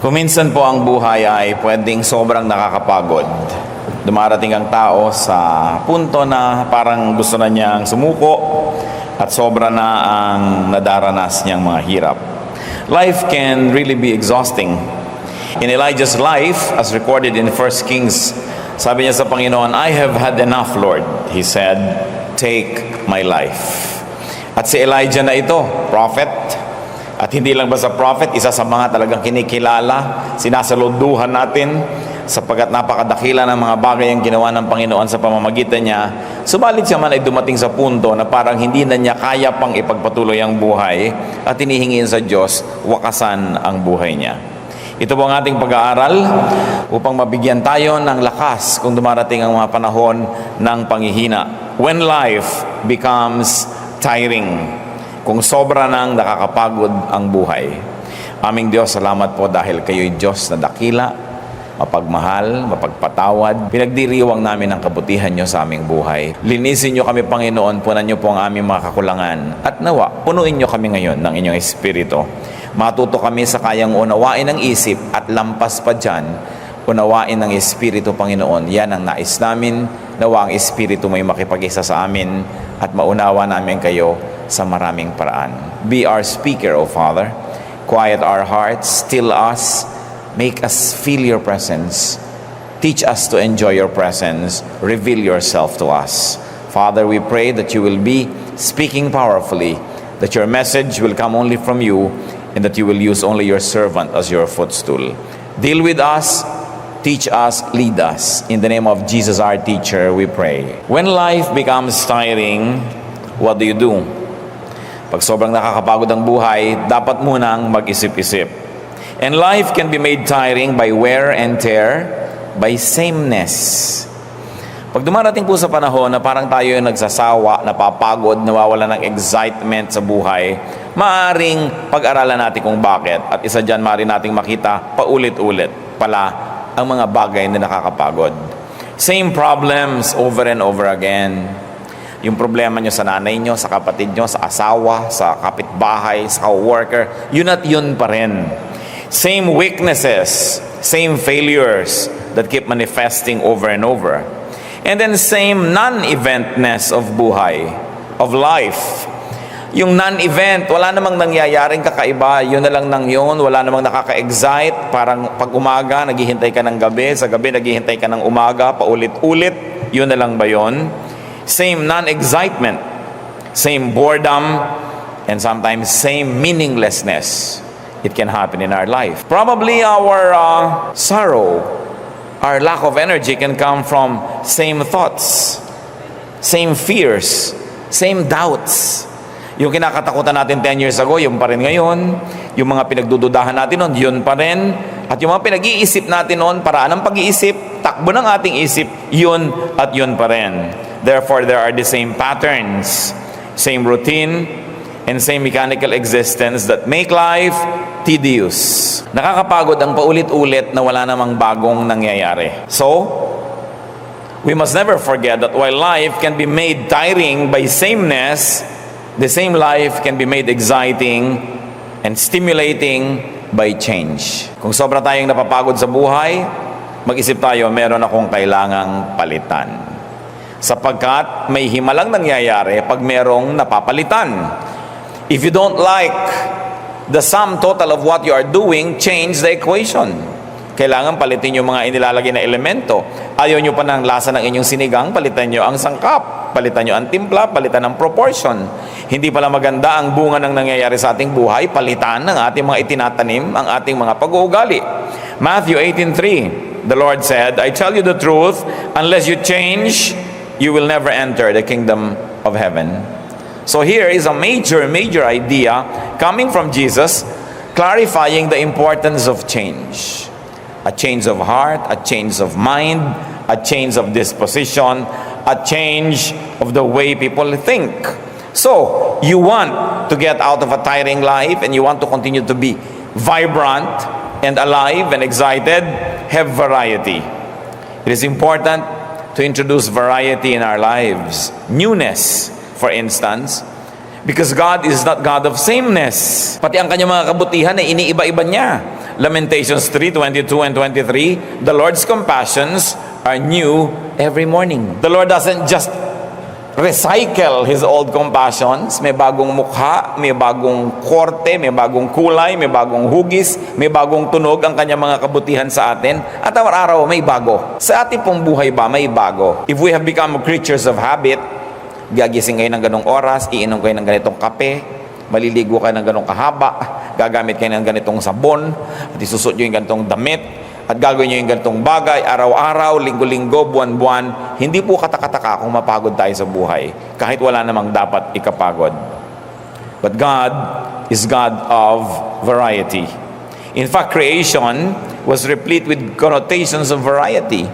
Kuminsan po ang buhay ay pwedeng sobrang nakakapagod. Dumarating ang tao sa punto na parang gusto na niyang sumuko at sobra na ang nadaranas niyang mga hirap. Life can really be exhausting. In Elijah's life, as recorded in 1 Kings, sabi niya sa Panginoon, "I have had enough, Lord." He said, "Take my life." At si Elijah na ito, prophet. At hindi lang basta prophet, isa sa mga talagang kinikilala, sinasaluduhan natin sapagkat napakadakila ng mga bagay ang ginawa ng Panginoon sa pamamagitan niya. Subalit siya man ay dumating sa punto na parang hindi na niya kaya pang ipagpatuloy ang buhay at hinihingin sa Diyos wakasan ang buhay niya. Ito po ang ating pag-aaral upang mabigyan tayo ng lakas kung dumarating ang mga panahon ng panghihina. When life becomes tiring, kung sobra nang nakakapagod ang buhay. Aming Diyos, salamat po dahil kayo'y Diyos na dakila, mapagmahal, mapagpatawad. Pinagdiriwang namin ang kabutihan niyo sa aming buhay. Linisin niyo kami, Panginoon, punan niyo po ang aming mga kakulangan. At nawa, punuin niyo kami ngayon ng inyong Espiritu. Matuto kami sa kayang unawain ng isip at lampas pa dyan, unawain ng Espiritu, Panginoon. Yan ang nais namin. Nawa ang Espiritu may makipag-isa sa amin at maunawa namin kayo sa maraming paraan. Be our speaker, O Father. Quiet our hearts, still us, make us feel your presence. Teach us to enjoy your presence. Reveal yourself to us. Father, we pray that you will be speaking powerfully, that your message will come only from you, and that you will use only your servant as your footstool. Deal with us, teach us, lead us. In the name of Jesus, our teacher, we pray. When life becomes tiring, what do? Pag sobrang nakakapagod ang buhay, dapat munang mag-isip-isip. And life can be made tiring by wear and tear, by sameness. Pag dumarating po sa panahon na parang tayo yung nagsasawa, napapagod, nawawala ng excitement sa buhay, maaring pag-aralan natin kung bakit. At isa dyan, maaring nating makita paulit-ulit pala ang mga bagay na nakakapagod. Same problems over and over again. Yung problema nyo sa nanay nyo, sa kapatid nyo, sa asawa, sa kapitbahay, sa worker, yun at yun pa rin. Same weaknesses, same failures that keep manifesting over and over. And then same non-eventness of buhay, of life. Yung non-event, wala namang nangyayaring kakaiba, yun na lang nang yun, wala namang nakaka-excite, parang pag umaga, naghihintay ka ng gabi, sa gabi, naghihintay ka ng umaga, paulit-ulit, yun na lang ba yun? Same non-excitement, same boredom, and sometimes same meaninglessness. It can happen in our life. Probably our sorrow, our lack of energy can come from same thoughts, same fears, same doubts. Yung kinakatakutan natin 10 years ago, yung pa rin ngayon. Yung mga pinagdududahan natin noon, yun pa rin. At yung mga pinag-iisip natin noon, paraan ng pag-iisip, takbo ng ating isip, yun at yun pa rin. Therefore, there are the same patterns, same routine, and same mechanical existence that make life tedious. Nakakapagod ang paulit-ulit na wala namang bagong nangyayari. So, we must never forget that while life can be made tiring by sameness, the same life can be made exciting and stimulating by change. Kung sobra tayong napapagod sa buhay, mag-isip tayo, meron akong kailangang palitan. Sapagkat may himalang nangyayari pag merong napapalitan. If you don't like the sum total of what you are doing, change the equation. Kailangan palitin yung mga inilalagay na elemento. Ayaw nyo pa ng lasa ng inyong sinigang, palitan nyo ang sangkap, palitan nyo ang timpla, palitan ang proportion. Hindi pala maganda ang bunga ng nangyayari sa ating buhay, palitan ng ating mga itinatanim, ang ating mga pag-uugali. Matthew 18:3, the Lord said, "I tell you the truth, unless you change, you will never enter the kingdom of heaven." So here is a major idea coming from Jesus, clarifying the importance of change. A change of heart, a change of mind, a change of disposition, a change of the way people think. So, you want to get out of a tiring life and you want to continue to be vibrant and alive and excited, have variety. It is important to introduce variety in our lives. Newness, for instance, because God is not God of sameness. Pati ang kanyang mga kabutihan ay iniiba-iba niya. Lamentations 3:22 and 23, the Lord's compassions are new every morning. The Lord doesn't just recycle His old compassions. May bagong mukha, may bagong korte, may bagong kulay, may bagong hugis, may bagong tunog ang kanyang mga kabutihan sa atin. At araw-araw may bago. Sa ating pong buhay ba, may bago. If we have become creatures of habit, gagising kayo ng ganong oras, iinom kayo ng ganitong kape, maliligo kayo ng ganong kahaba, gagamit kayo ng ganitong sabon, at isusot nyo yung ganitong damit, at gagawin nyo yung ganitong bagay, araw-araw, linggo-linggo, buwan-buwan. Hindi po katakataka kung mapagod tayo sa buhay, kahit wala namang dapat ikapagod. But God is God of variety. In fact, creation was replete with connotations of variety.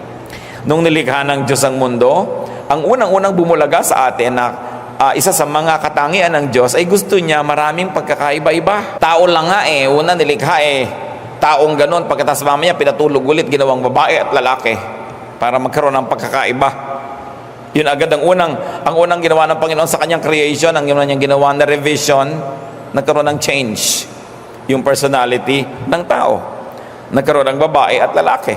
Nung nilikha ng Diyos ang mundo, ang unang-unang bumulaga sa atin na isa sa mga katangian ng Diyos ay gusto niya maraming pagkakaiba-iba. Tao lang nga una nilikha taong ganon, pagkatapos mamaya pinatulog ulit, ginawang babae at lalaki para magkaroon ng pagkakaiba. Yun agad ang unang ginawa ng Panginoon sa kanyang creation, ang niyang ginawa na revision, nagkaroon ng change yung personality ng tao. Nagkaroon ng babae at lalaki.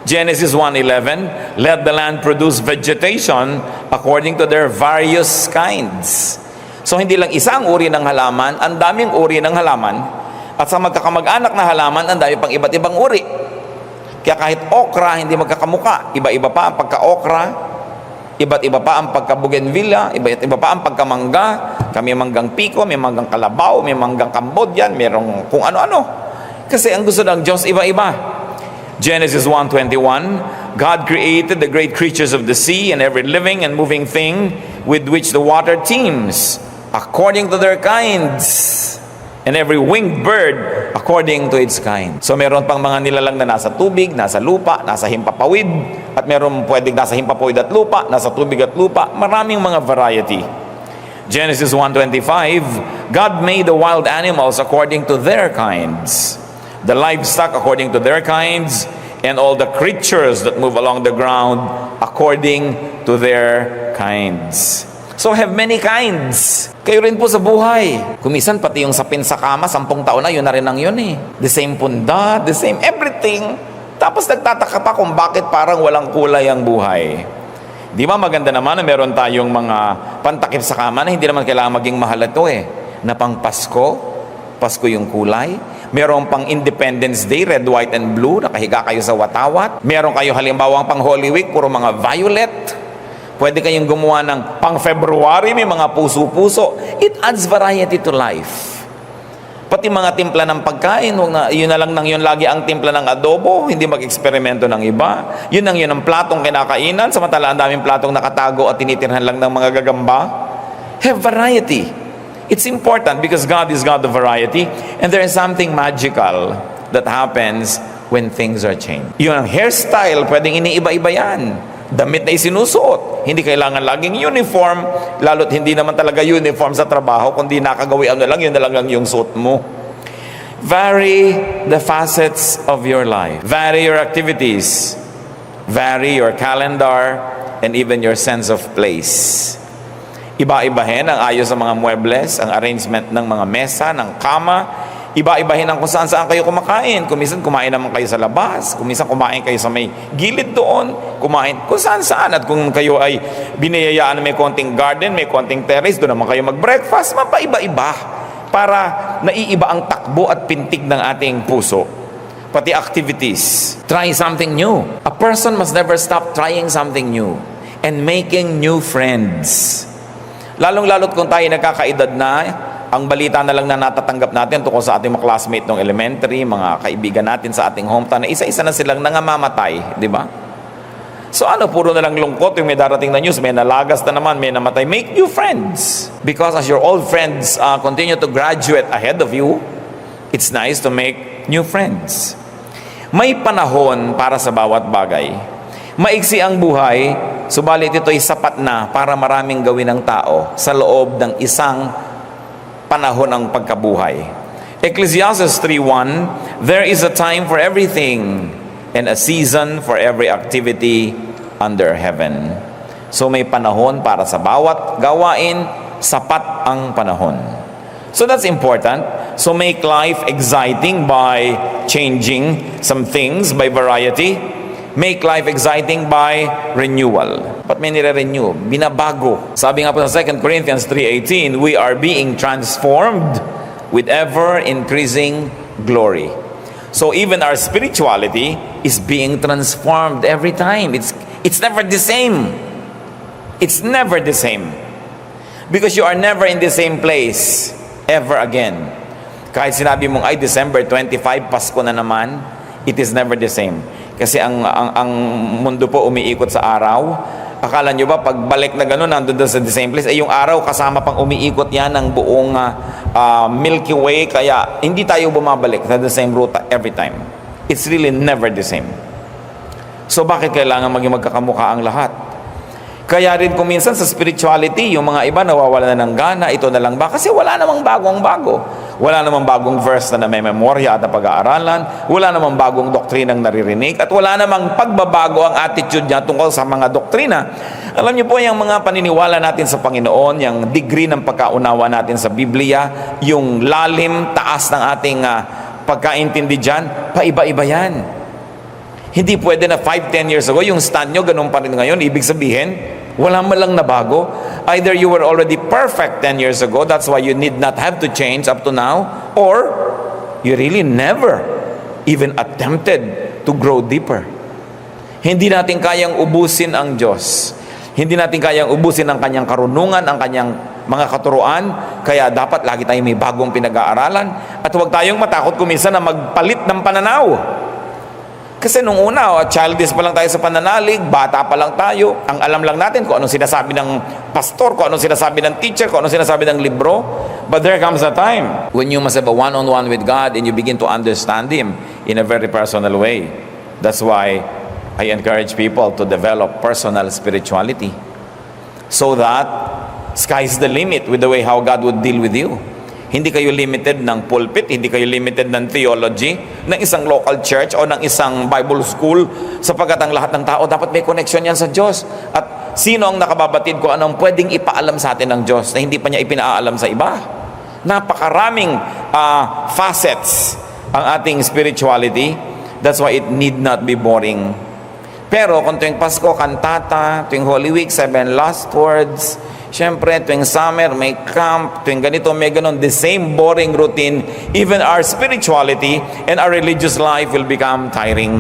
Genesis 1:11, let the land produce vegetation according to their various kinds. So hindi lang isang uri ng halaman, ang daming uri ng halaman. At sa magkakamag-anak na halaman, ang dami pang iba't ibang uri. Kaya kahit okra, hindi magkakamuka. Iba-iba pa ang pagka-okra, iba't iba pa ang pagka-bougainvillea, iba't iba pa ang pagkamangga. May manggang piko, may manggang kalabaw, may manggang Cambodian, mayroong kung ano-ano. Kasi ang gusto ng Diyos, iba-iba. Genesis 1:21, God created the great creatures of the sea and every living and moving thing with which the water teems, according to their kinds. And every winged bird according to its kind. So meron pang mga nilalang na nasa tubig, nasa lupa, nasa himpapawid, at meron pwedeng nasa himpapawid at lupa, nasa tubig at lupa. Maraming mga variety. Genesis 1:25, God made the wild animals according to their kinds, the livestock according to their kinds, and all the creatures that move along the ground according to their kinds. So have many kinds. Kayo rin po sa buhay. Kumisan pati yung sapin sa kama, 10 taon na, yun na rin ang yun The same punda, the same everything. Tapos nagtataka pa kung bakit parang walang kulay ang buhay. Di ba maganda naman na meron tayong mga pantakip sa kama na hindi naman kailangan maging mahal ito Na pang Pasko, Pasko yung kulay. Meron pang Independence Day, red, white, and blue, nakahiga kayo sa watawat. Meron kayo halimbawa pang Holy Week, puro mga violet. Pwede kayong gumawa ng pang-February, may mga puso-puso. It adds variety to life. Pati mga timpla ng pagkain, yun na lang nang yun lagi ang timpla ng adobo, hindi mag-eksperimento ng iba. Yun ang platong kinakainan, samantala ang daming platong nakatago at tinitirhan lang ng mga gagamba. Have variety. It's important because God is God of variety, and there is something magical that happens when things are changed. Yun ang hairstyle, pwedeng iniiba-iba yan. Damit na isinusuot. Hindi kailangan laging uniform, lalo't hindi naman talaga uniform sa trabaho, kundi nakagawian na lang, yun na lang yung suot mo. Vary the facets of your life. Vary your activities. Vary your calendar and even your sense of place. Iba-ibahin ang ayos ng mga muebles, ang arrangement ng mga mesa, ng kama. Iba-ibahin ang kung saan kayo kumakain. Kuminsan kumain naman kayo sa labas. Kuminsan kumain kayo sa may gilid doon. Kumain kung saan-saan. At kung kayo ay biniyayaan na may konting garden, may konting terrace, doon naman kayo mag-breakfast. Mapaiba-iba. Para naiiba ang takbo at pintig ng ating puso. Pati activities. Try something new. A person must never stop trying something new and making new friends. Lalong-lalot kung tayo nagkakaedad na, ang balita na lang na natatanggap natin tungkol sa ating mga classmate ng elementary, mga kaibigan natin sa ating hometown, na isa-isa na silang nangamamatay, di ba? So puro na lang lungkot yung may darating na news, may nalagas na naman, may namatay. Make new friends. Because as your old friends continue to graduate ahead of you, it's nice to make new friends. May panahon para sa bawat bagay. Maiksi ang buhay, subalit ito'y sapat na para maraming gawin ng tao sa loob ng isang panahon ng pagkabuhay. Ecclesiastes 3:1, there is a time for everything and a season for every activity under heaven. So may panahon para sa bawat gawain, sapat ang panahon. So that's important. So make life exciting by changing some things by variety. Make life exciting by renewal. Ba't may nire-renew? Binabago. Sabi nga po sa 2 Corinthians 3:18, we are being transformed with ever-increasing glory. So even our spirituality is being transformed every time. It's never the same. It's never the same. Because you are never in the same place ever again. Kahit sinabi mong, ay, December 25, Pasko na naman, it is never the same. Kasi ang mundo po umiikot sa araw. Akala nyo ba, pagbalik na gano'n, nandun sa the same place, yung araw kasama pang umiikot yan ng buong Milky Way, kaya hindi tayo bumabalik sa the same route every time. It's really never the same. So bakit kailangan maging magkakamukha ang lahat? Kaya rin kung minsan sa spirituality, yung mga iba nawawala na ng gana, ito na lang ba? Kasi wala namang bagong bago. Wala namang bagong verse na may memorya at na pag-aaralan. Wala namang bagong doktrinang naririnig. At wala namang pagbabago ang attitude niya tungkol sa mga doktrina. Alam niyo po, yung mga paniniwala natin sa Panginoon, yung degree ng pagkaunawa natin sa Biblia, yung lalim, taas ng ating pagkaintindi dyan, paiba-iba yan. Hindi pwede na 5-10 years ago, yung stand nyo, ganun pa rin ngayon. Ibig sabihin, wala man lang na bago. Either you were already perfect 10 years ago, that's why you need not have to change up to now, or you really never even attempted to grow deeper. Hindi natin kayang ubusin ang Diyos. Hindi natin kayang ubusin ang kanyang karunungan, ang kanyang mga katuruan, kaya dapat lagi tayong may bagong pinag-aaralan at huwag tayong matakot kuminsan na magpalit ng pananaw. Kasi nung una, childish pa lang tayo sa pananalig, bata pa lang tayo, ang alam lang natin kung anong sinasabi ng pastor, kung anong sinasabi ng teacher, kung anong sinasabi ng libro. But there comes a time when you must have a one-on-one with God and you begin to understand Him in a very personal way. That's why I encourage people to develop personal spirituality so that sky's the limit with the way how God would deal with you. Hindi kayo limited ng pulpit, hindi kayo limited ng theology, ng isang local church o ng isang Bible school, sapagkat ang lahat ng tao dapat may connection yan sa Diyos. At sino ang nakababatid ko anong pwedeng ipaalam sa atin ng Diyos na hindi pa niya ipinaalam sa iba? Napakaraming facets ang ating spirituality. That's why it need not be boring. Pero kung tuwing Pasko, kantata, tuwing Holy Week, 7 last words, siyempre, tuwing summer, may camp, tuwing ganito, may ganon, the same boring routine, even our spirituality and our religious life will become tiring.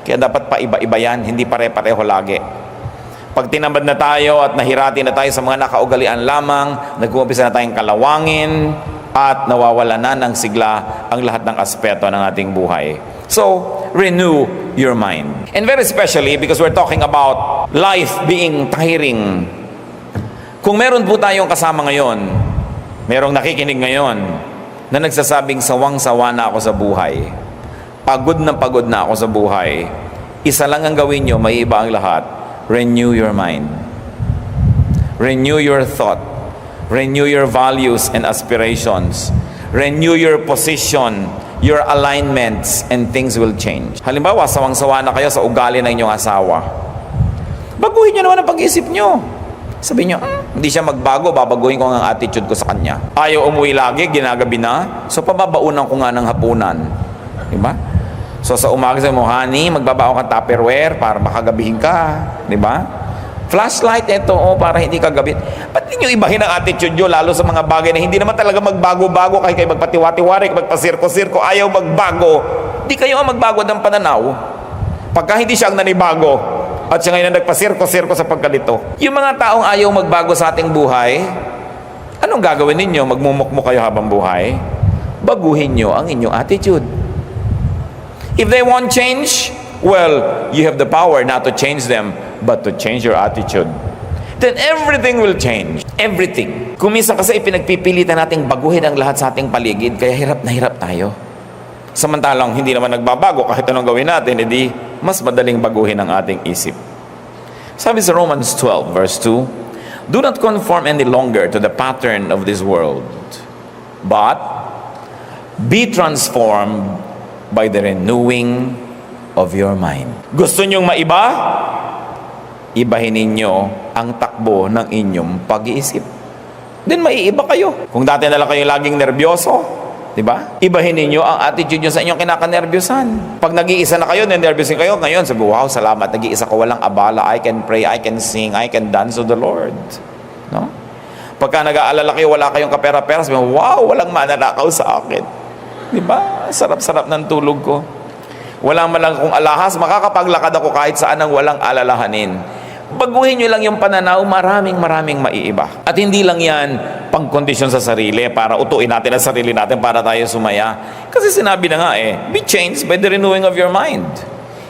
Kaya dapat pa iba-iba yan, hindi pare-pareho lagi. Pag tinamad na tayo at nahirati na tayo sa mga nakaugalian lamang, nag-uumpisa na tayong kalawangin, at nawawala na ng sigla ang lahat ng aspeto ng ating buhay. So, renew your mind. And very especially, because we're talking about life being tiring, kung meron po tayong kasama ngayon, merong nakikinig ngayon, na nagsasabing sawang-sawa na ako sa buhay, pagod na ako sa buhay, isa lang ang gawin nyo, may iba ang lahat, renew your mind. Renew your thought. Renew your values and aspirations. Renew your position, your alignments, and things will change. Halimbawa, sawang-sawa na kayo sa ugali ng inyong asawa. Baguhin nyo naman ang pag-isip nyo. Sabihin nyo, hindi siya magbago, babaguhin ko ang attitude ko sa kanya. Ayaw umuwi lagi, ginagabi na, so pababaunan ko nga ng hapunan. Diba? So sa umaga sa mo, honey, magbabaon ka Tupperware para makagabihin ka. Diba? Flashlight, ito, para hindi kagabit. Ba't ninyo ibahin ang attitude nyo, lalo sa mga bagay na hindi naman talaga magbago-bago, kahit kayo magpatiwati-wari, magpasirko-sirko, ayaw magbago. Hindi kayo ang magbago ng pananaw. Pagka hindi siya ang nanibago, at siya ngayon na nagpasirko-sirko sa pagkalito. Yung mga taong ayaw magbago sa ating buhay, anong gagawin ninyo? Magmumukmo kayo habang buhay? Baguhin nyo ang inyong attitude. If they want change, well, you have the power not to change them, but to change your attitude. Then everything will change. Everything. Kung minsan kasi ipinagpipilitan nating baguhin ang lahat sa ating paligid, kaya hirap na hirap tayo. Samantalang hindi naman nagbabago kahit anong gawin natin, edi mas madaling baguhin ang ating isip. Sabi sa Romans 12 verse 2, do not conform any longer to the pattern of this world, but be transformed by the renewing of your mind. Gusto nyong maiba? Ibahin ninyo ang takbo ng inyong pag-iisip. Then maiiba kayo. Kung dati na lang kayo laging nervyoso, Di ba? Ibahin ninyo ang attitude nyo sa inyong kinakanervyusan. Pag nag-iisa na kayo, nervyusin kayo, ngayon sabi, wow, salamat, nag-iisa ko, walang abala, I can pray, I can sing, I can dance to the Lord. No? Pagka nag-aalala kayo, wala kayong kapera-pera, sabi, wow, walang mananakaw sa akin. Di ba? Sarap-sarap ng tulog ko. Wala man lang akong alahas, makakapaglakad ako kahit saan ang walang alalahanin. Baguhin nyo lang yung pananaw, maraming maiiba. At hindi lang yan pangkondisyon sa sarili para utuin natin ang sarili natin para tayo sumaya. Kasi sinabi na nga be changed by the renewing of your mind.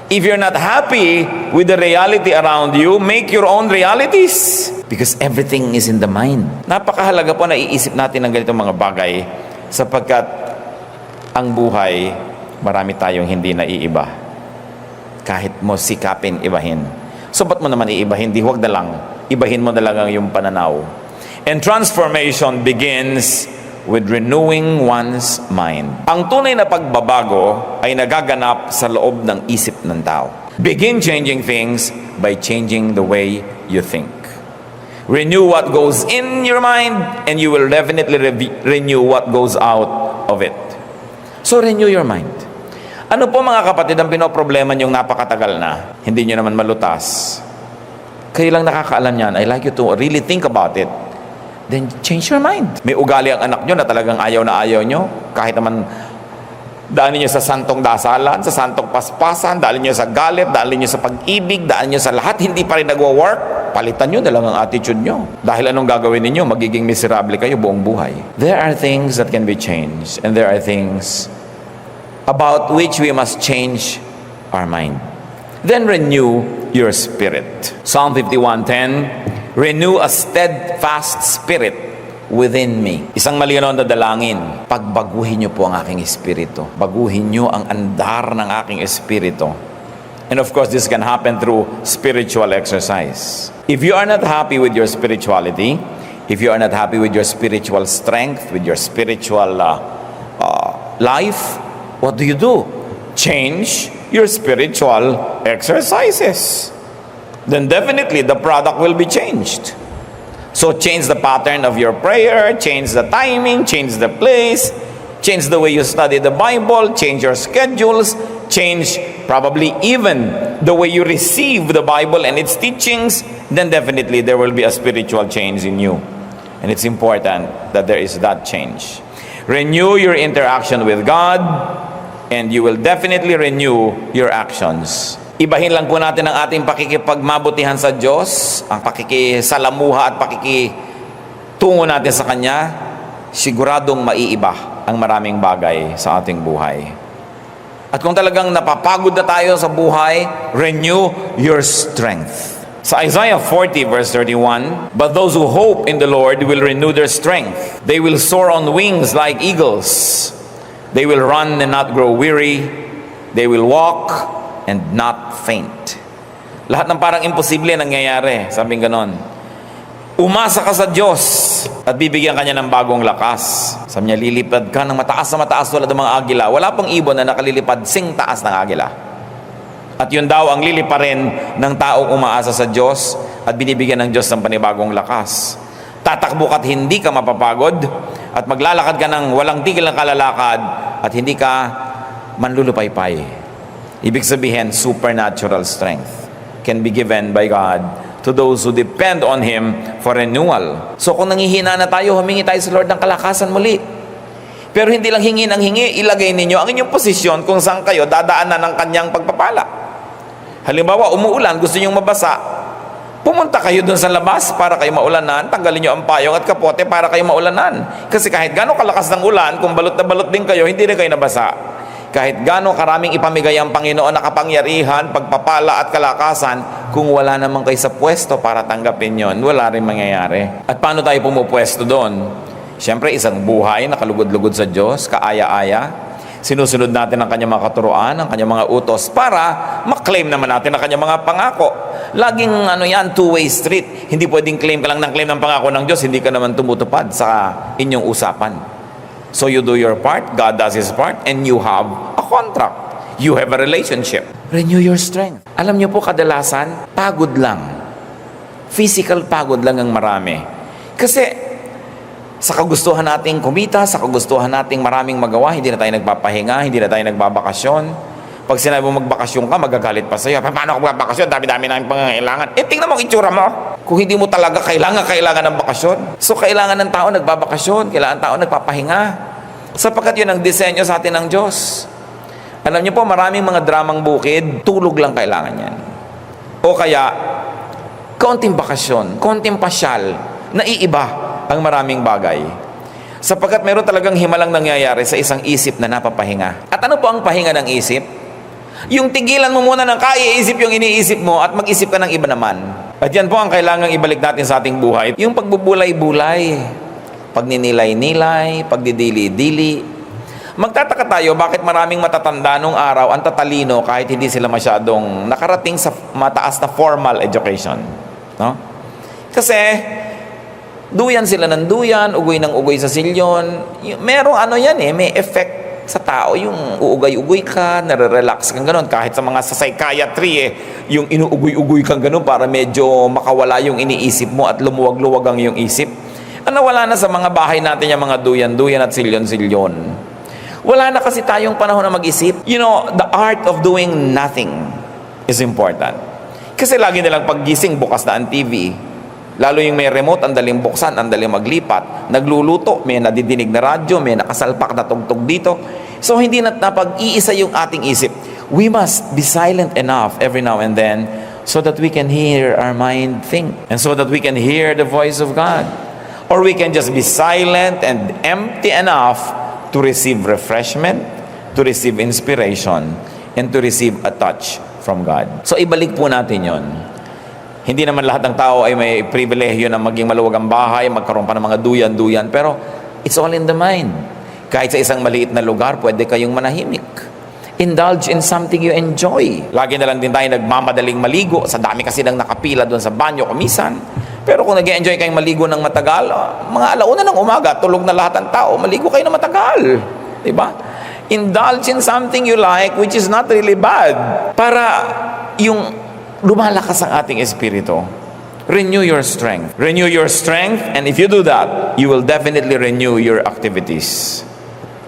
If you're not happy with the reality around you, make your own realities. Because everything is in the mind. Napakahalaga po na iisip natin ng ganitong mga bagay sapagkat ang buhay, marami tayong hindi naiiba. Kahit mo sikapin ibahin. So ba't mo naman iibahin? Di huwag na lang. Ibahin mo na lang ang iyong pananaw. And transformation begins with renewing one's mind. Ang tunay na pagbabago ay nagaganap sa loob ng isip ng tao. Begin changing things by changing the way you think. Renew what goes in your mind and you will definitely renew what goes out of it. So renew your mind. Ano po mga kapatid ang pinoproblema niyong napakatagal na? Hindi niyo naman malutas. Kayo lang nakakaalam niyan. I like you to really think about it. Then change your mind. May ugali ang anak niyo na talagang ayaw na ayaw niyo. Kahit naman daanin niyo sa santong dasalan, sa santong paspasan, daanin niyo sa galit, daanin niyo sa pag-ibig, daanin niyo sa lahat, hindi pa rin nagwo-work. Palitan niyo na lang ang attitude niyo. Dahil anong gagawin niyo? Magiging miserable kayo buong buhay. There are things that can be changed and there are things about which we must change our mind. Then renew your spirit. Psalm 51:10, renew a steadfast spirit within me. Isang malinaw na dalangin, pagbaguhin niyo po ang aking espiritu. Baguhin niyo ang andar ng aking espiritu. And of course, this can happen through spiritual exercise. If you are not happy with your spirituality, if you are not happy with your spiritual strength, with your spiritual life, what do? Change your spiritual exercises. Then definitely the product will be changed. So change the pattern of your prayer, change the timing, change the place, change the way you study the Bible, change your schedules, change probably even the way you receive the Bible and its teachings, then definitely there will be a spiritual change in you. And it's important that there is that change. Renew your interaction with God, and you will definitely renew your actions. Ibahin lang po natin ang ating pakikipagmabutihan sa Diyos, ang pakikisalamuha at pakikitungo natin sa Kanya, siguradong maiiba ang maraming bagay sa ating buhay. At kung talagang napapagod na tayo sa buhay, renew your strength. Sa Isaiah 40 verse 31, but those who hope in the Lord will renew their strength. They will soar on wings like eagles. They will run and not grow weary. They will walk and not faint. Lahat ng parang imposible nangyayari. Sabing ganon. Umasa ka sa Diyos at bibigyan ka niya ng bagong lakas. Sabi niya, lilipad ka ng mataas na mataas tulad ng mga agila. Wala pang ibon na nakalilipad sing taas ng agila. At yun daw ang liliparin ng taong umaasa sa Diyos at binibigyan ng Diyos ng panibagong lakas. Tatakbo ka't hindi ka mapapagod at maglalakad ka ng walang tigil ng kalalakad at hindi ka manlulupaypay. Ibig sabihin, supernatural strength can be given by God to those who depend on Him for renewal. So kung nanghihina na tayo, humingi tayo sa Lord ng kalakasan muli. Pero hindi lang hingi ng hingi, ilagay ninyo ang inyong posisyon kung saan kayo dadaanan ng Kanyang pagpapala. Halimbawa, umuulan, gusto nyong mabasa, pumunta kayo dun sa labas para kayo maulanan, tanggalin nyo ang payong at kapote para kayo maulanan. Kasi kahit gano'ng kalakas ng ulan, kung balot na balot din kayo, hindi rin kayo nabasa. Kahit gano'ng karaming ipamigay ang Panginoon na kapangyarihan, pagpapala at kalakasan, kung wala naman kayo sa pwesto para tanggapin yon, wala rin mangyayari. At paano tayo pumupwesto doon? Siyempre, isang buhay na kalugod-lugod sa Diyos, kaaya-aya. Sinusunod natin ang kanyang mga katuruan, ang kanyang mga utos para maklaim naman natin ang kanyang mga pangako. Laging two-way street. Hindi pwedeng claim ka lang ng claim ng pangako ng Diyos, hindi ka naman tumutupad sa inyong usapan. So you do your part, God does His part, and you have a contract. You have a relationship. Renew your strength. Alam niyo po, kadalasan, pagod lang. Physical pagod lang ang marami. Kasi Sa kagustuhan nating kumita, sa kagustuhan nating maraming magawa, hindi na tayo nagpapahinga, hindi na tayo nagbabakasyon. Pag sinabi mo magbakasyon ka, magagalit pa sa'yo. Paano ako magbakasyon? Dami-dami namin pangangailangan. Tingnan mo ang itsura mo. Kung hindi mo talaga kailangan ng bakasyon. So, kailangan ng tao nagbabakasyon, kailangan ng tao nagpapahinga. Sapagkat yun ang disenyo sa atin ng Diyos. Alam niyo po, maraming mga dramang bukid, tulog lang kailangan yan. O kaya, konting bakasyon, konting pasyal, naiiba ang maraming bagay. Sapagkat meron talagang himalang nangyayari sa isang isip na napapahinga. At ano po ang pahinga ng isip? Yung tigilan mo muna ng kaiisip yung iniisip mo at mag-isip ka ng iba naman. At yan po ang kailangang ibalik natin sa ating buhay. Yung pagbubulay-bulay, pagninilay-nilay, pagdidili-dili. Magtataka tayo bakit maraming matatanda nung araw ang tatalino kahit hindi sila masyadong nakarating sa mataas na formal education. No? Kasi duyan sila ng duyan, ugoy ng ugoy sa silyon. Merong ano yan may effect sa tao, yung uugay-ugoy ka, nare-relax kang gano'n. Kahit sa mga sa psychiatry, yung inuugoy-ugoy kang gano'n para medyo makawala yung iniisip mo at lumuwag-luwag ang yung isip. Wala na sa mga bahay natin yung mga duyan-duyan at silyon-silyon. Wala na kasi tayong panahon na mag-isip. You know, the art of doing nothing is important. Kasi lagi nilang paggising, bukas na ang TV. Lalo yung may remote, ang daling buksan, ang daling maglipat. Nagluluto, may nadidinig na radyo, may nakasalpak na tugtog dito. So, hindi na napag-iisa yung ating isip. We must be silent enough every now and then so that we can hear our mind think. And so that we can hear the voice of God. Or we can just be silent and empty enough to receive refreshment, to receive inspiration, and to receive a touch from God. So, ibalik po natin yon. Hindi naman lahat ng tao ay may pribilehyo na maging maluwag ang bahay, magkaroon pa ng mga duyan-duyan. Pero it's all in the mind. Kahit sa isang maliit na lugar, pwede kayong manahimik. Indulge in something you enjoy. Lagi na lang din tayo nagmamadaling maligo. Sa dami kasi nang nakapila doon sa banyo kumisan. Pero kung nag-enjoy kayong maligo ng matagal, mga alauna ng umaga, tulog na lahat ng tao, maligo kayo ng matagal. Diba? Indulge in something you like, which is not really bad. Para yung lumalakas ang ating espiritu. Renew your strength. Renew your strength, and if you do that, you will definitely renew your activities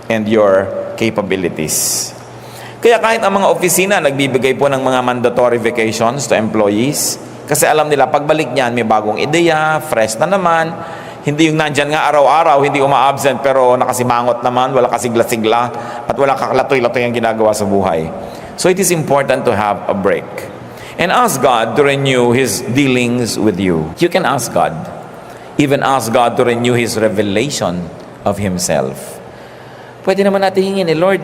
and your capabilities. Kaya kahit ang mga opisina nagbibigay po ng mga mandatory vacations to employees, kasi alam nila pagbalik niyan may bagong ideya, fresh na naman, hindi yung nandyan nga araw-araw, hindi uma-absent pero nakasimangot naman, wala kasigla-sigla, at wala kakalatoy-latoy ang ginagawa sa buhay. So it is important to have a break. And ask God to renew His dealings with you. You can ask God. Even ask God to renew His revelation of Himself. Pwede naman natin hingin, Lord,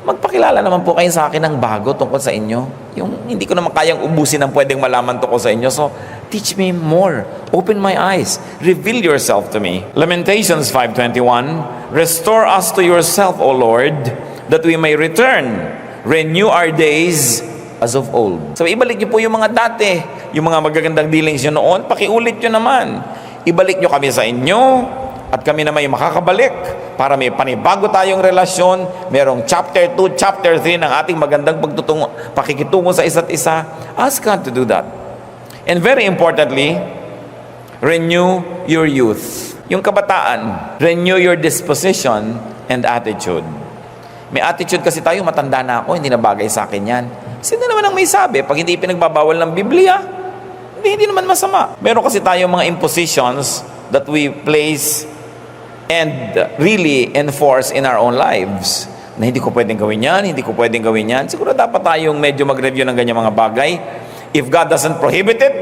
magpakilala naman po kayo sa akin ng bago tungkol sa inyo. Yung hindi ko naman kayang ubusin ang pwedeng malaman tungkol sa inyo. So, teach me more. Open my eyes. Reveal yourself to me. Lamentations 5:21, restore us to yourself, O Lord, that we may return. Renew our days as of old. So, ibalik niyo po yung mga dati, yung mga magagandang dealings nyo noon, pakiulit nyo naman. Ibalik nyo kami sa inyo, at kami na may makakabalik para may panibago tayong relasyon, merong chapter 2, chapter 3 ng ating magandang pakikitungo sa isa't isa. Ask God to do that. And very importantly, renew your youth. Yung kabataan, renew your disposition and attitude. May attitude kasi tayo, matanda na ako, hindi na bagay sa akin yan. Sino naman ang may sabi? Pag hindi pinagbabawal ng Biblia, hindi naman masama. Meron kasi tayong mga impositions that we place and really enforce in our own lives. Na hindi ko pwedeng gawin yan, hindi ko pwedeng gawin yan. Siguro dapat tayong medyo mag-review ng ganyan mga bagay. If God doesn't prohibit it,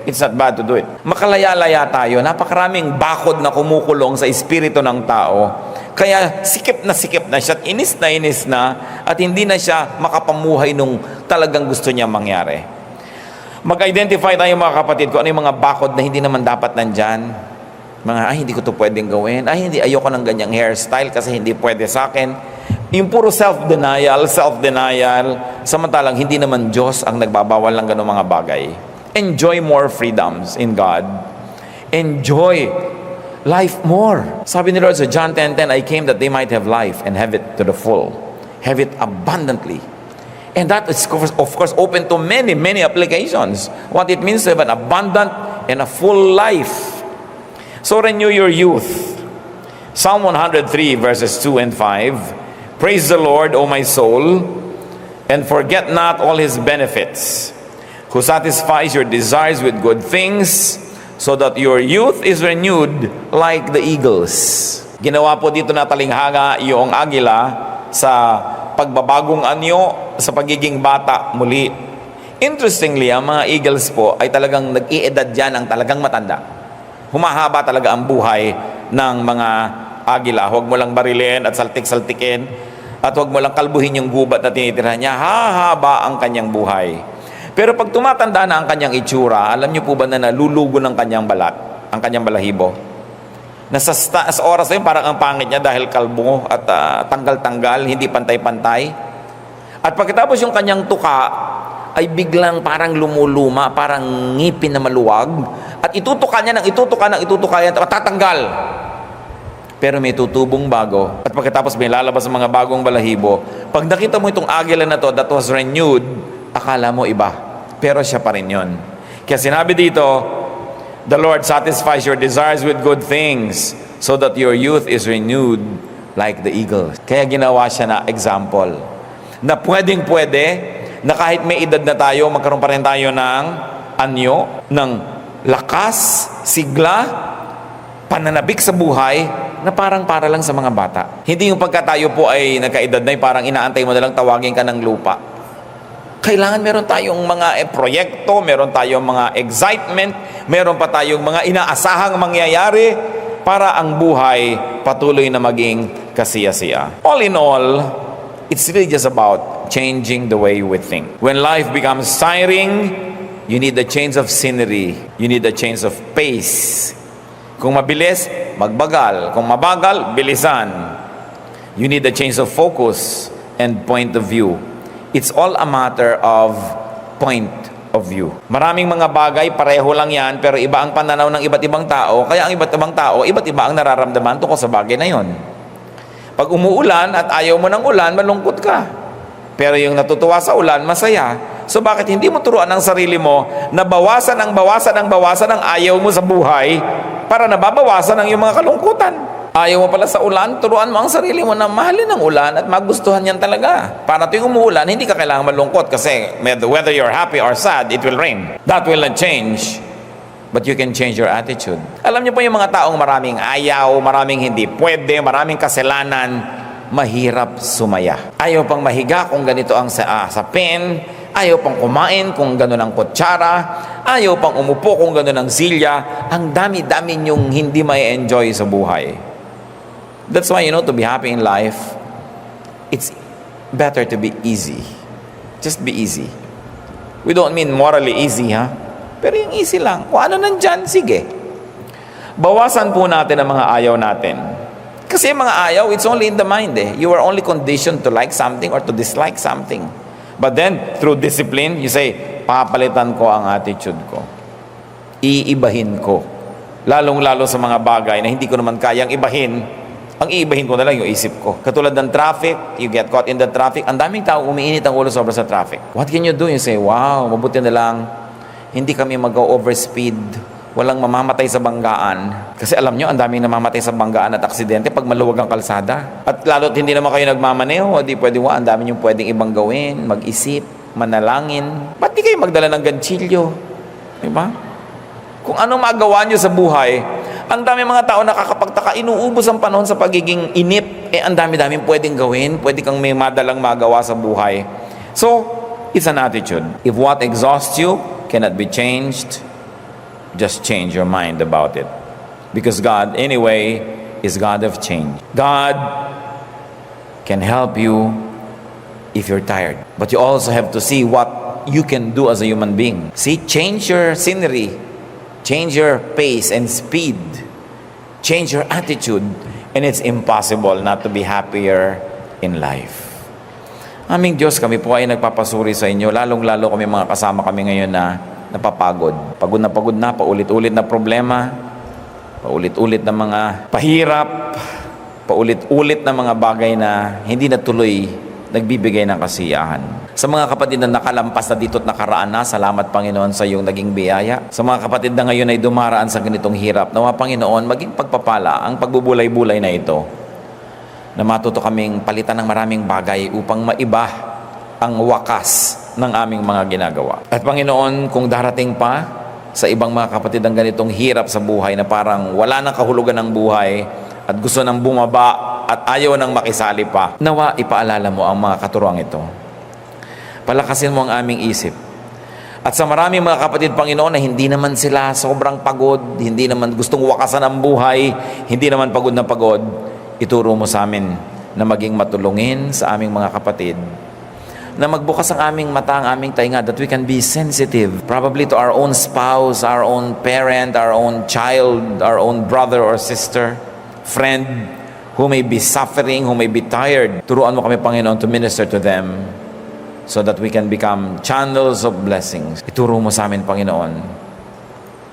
it's not bad to do it. Makalaya-laya tayo. Napakaraming bakod na kumukulong sa espiritu ng tao. Kaya sikip na siya, inis na, at hindi na siya makapamuhay nung talagang gusto niya mangyari. Mag-identify tayo mga kapatid kung ano yung mga bakod na hindi naman dapat nandyan. Mga, hindi ko to pwedeng gawin. Hindi, ayoko ng ganyang hairstyle kasi hindi pwede sa akin. Yung puro self-denial, samantalang hindi naman Diyos ang nagbabawal ng ganong mga bagay. Enjoy more freedoms in God. Enjoy life more. Sabi ni Lord sa John 10:10, I came that they might have life and have it to the full. Have it abundantly. And that is, of course, open to many, many applications. What it means to have an abundant and a full life. So renew your youth. Psalm 103 verses 2 and 5. Praise the Lord, O my soul, and forget not all his benefits, who satisfies your desires with good things, so that your youth is renewed like the eagles. Ginawa po dito na talinghanga yung agila sa pagbabagong anyo, sa pagiging bata muli. Interestingly, ang mga eagles po ay talagang nag-iedad yan ang talagang matanda. Humahaba talaga ang buhay ng mga agila. Huwag mo lang barilin at saltik-saltikin, at huwag mo lang kalbuhin yung gubat na tinitirahan niya. Hahaba ang kanyang buhay. Pero pag tumatanda na ang kanyang itsura, alam niyo po ba na nalulugo ng kanyang balat, ang kanyang balahibo? Sa oras na yun, parang ang pangit niya dahil kalbo at tanggal-tanggal, hindi pantay-pantay. At pagkatapos yung kanyang tuka, ay biglang parang lumuluma, parang ngipin na maluwag. At itutuka niya yan, tatanggal. Pero may tutubong bago. At pagkatapos may lalabas ang mga bagong balahibo. Pag nakita mo itong agila na to that was renewed, akala mo iba, pero siya pa rin yun. Kaya sinabi dito, the Lord satisfies your desires with good things, so that your youth is renewed like the eagles. Kaya ginawa siya na example, na pwedeng-pwede, na kahit may edad na tayo, magkaroon pa rin tayo ng anyo, ng lakas, sigla, pananabik sa buhay, na parang para lang sa mga bata. Hindi yung pagka tayo po ay nagkaedad na, parang inaantay mo na lang tawagin ka ng lupa. Kailangan meron tayong mga proyekto, meron tayong mga excitement, meron pa tayong mga inaasahang mangyayari para ang buhay patuloy na maging kasiyasiya. All in all, it's really just about changing the way we think. When life becomes tiring, you need a change of scenery. You need a change of pace. Kung mabilis, magbagal. Kung mabagal, bilisan. You need a change of focus and point of view. It's all a matter of point of view. Maraming mga bagay, pareho lang yan, pero iba ang pananaw ng iba't ibang tao, kaya ang iba't ibang tao, iba't iba ang nararamdaman tungkol sa bagay na yon. Pag umuulan at ayaw mo ng ulan, malungkot ka. Pero yung natutuwa sa ulan, masaya. So bakit hindi mo turuan ang sarili mo na bawasan ang ayaw mo sa buhay para nababawasan ang iyong mga kalungkutan? Ayaw mo pala sa ulan, turuan mo ang sarili mo na mahalin ang ulan at magustuhan yan talaga. Para tuwing umuulan, hindi ka kailangan malungkot kasi whether you're happy or sad, it will rain. That will not change. But you can change your attitude. Alam niyo po yung mga taong maraming ayaw, maraming hindi pwede, maraming kasalanan, mahirap sumaya. Ayaw pang mahiga kung ganito ang sapin, ayaw pang kumain kung gano'n ang kutsara, ayaw pang umupo kung gano'n ang silya. Ang dami-dami niyong hindi may enjoy sa buhay. That's why, to be happy in life, it's better to be easy. Just be easy. We don't mean morally easy, ha? Pero yung easy lang. Kung ano nandyan, sige. Bawasan po natin ang mga ayaw natin. Kasi yung mga ayaw, it's only in the mind, eh. You are only conditioned to like something or to dislike something. But then, through discipline, you say, papalitan ko ang attitude ko. Iibahin ko. Lalong-lalo sa mga bagay na hindi ko naman kayang ibahin, ang iibahin ko na lang yung isip ko. Katulad ng traffic, you get caught in the traffic, ang daming tao umiinit ang ulo sobra sa traffic. What can you do? You say, wow, mabuti na lang, hindi kami mag-overspeed, walang mamamatay sa banggaan. Kasi alam nyo, ang daming namamatay sa banggaan at aksidente pag maluwag ang kalsada. At lalo't hindi naman kayo nagmamaneho, di pwede ang dami nyo pwedeng ibang gawin, mag-isip, manalangin. Ba't di kayo magdala ng ganchilyo? Diba? Kung anong magawa nyo sa buhay, ang dami mga tao nakakapagtaka, inuubos ang panahon sa pagiging inip. Ang dami-daming pwedeng gawin, pwede kang may madalang magawa sa buhay. So, it's an attitude. If what exhausts you cannot be changed, just change your mind about it. Because God, anyway, is God of change. God can help you if you're tired. But you also have to see what you can do as a human being. See, change your scenery. Change your pace and speed. Change your attitude. And it's impossible not to be happier in life. Aming Diyos, kami po ay nagpapasuri sa inyo. Lalong-lalo kami mga kasama kami ngayon na napapagod. Pagod na, paulit-ulit na problema, paulit-ulit na mga pahirap, paulit-ulit na mga bagay na hindi natuloy nagbibigay ng kasiyahan. Sa mga kapatid na nakalampas na dito't nakaraan na, salamat Panginoon sa iyong naging biyaya. Sa mga kapatid na ngayon ay dumaraan sa ganitong hirap, nawa Panginoon, maging pagpapala ang pagbubulay-bulay na ito, na matuto kaming palitan ng maraming bagay upang maiba ang wakas ng aming mga ginagawa. At Panginoon, kung darating pa sa ibang mga kapatid ang ganitong hirap sa buhay na parang wala nang kahulugan ng buhay at gusto nang bumaba at ayaw nang makisali pa, nawa ipaalala mo ang mga katuruang ito. Palakasin mo ang aming isip. At sa maraming mga kapatid, Panginoon, na hindi naman sila sobrang pagod, hindi naman gustong wakasan ang buhay, hindi naman pagod na pagod, ituro mo sa amin na maging matulungin sa aming mga kapatid, na magbukas ang aming mata, ang aming tainga, that we can be sensitive, probably to our own spouse, our own parent, our own child, our own brother or sister, friend, who may be suffering, who may be tired. Turuan mo kami, Panginoon, to minister to them so that we can become channels of blessings. Ituro mo sa amin, Panginoon,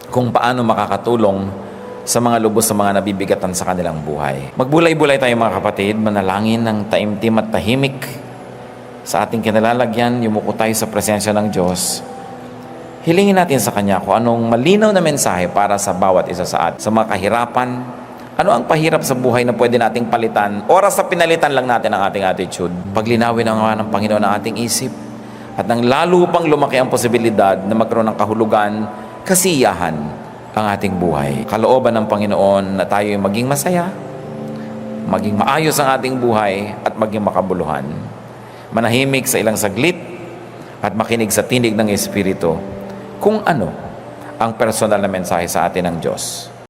kung paano makakatulong sa mga lubos sa mga nabibigatan sa kanilang buhay. Magbulay-bulay tayo mga kapatid, manalangin ng taimtim at tahimik sa ating kinalalagyan, yumuko tayo sa presensya ng Diyos. Hilingin natin sa Kanya kung anong malinaw na mensahe para sa bawat isa sa atin. Sa mga kahirapan, ano ang pahirap sa buhay na pwede nating palitan? Oras na pinalitan lang natin ang ating attitude. Paglinawin ng Panginoon ang ating isip at nang lalo pang lumaki ang posibilidad na magkaroon ng kahulugan, kasiyahan ang ating buhay. Kalooban ng Panginoon na tayo maging masaya, maging maayos ang ating buhay, at maging makabuluhan. Manahimik sa ilang saglit at makinig sa tinig ng Espiritu kung ano ang personal na mensahe sa atin ng Diyos.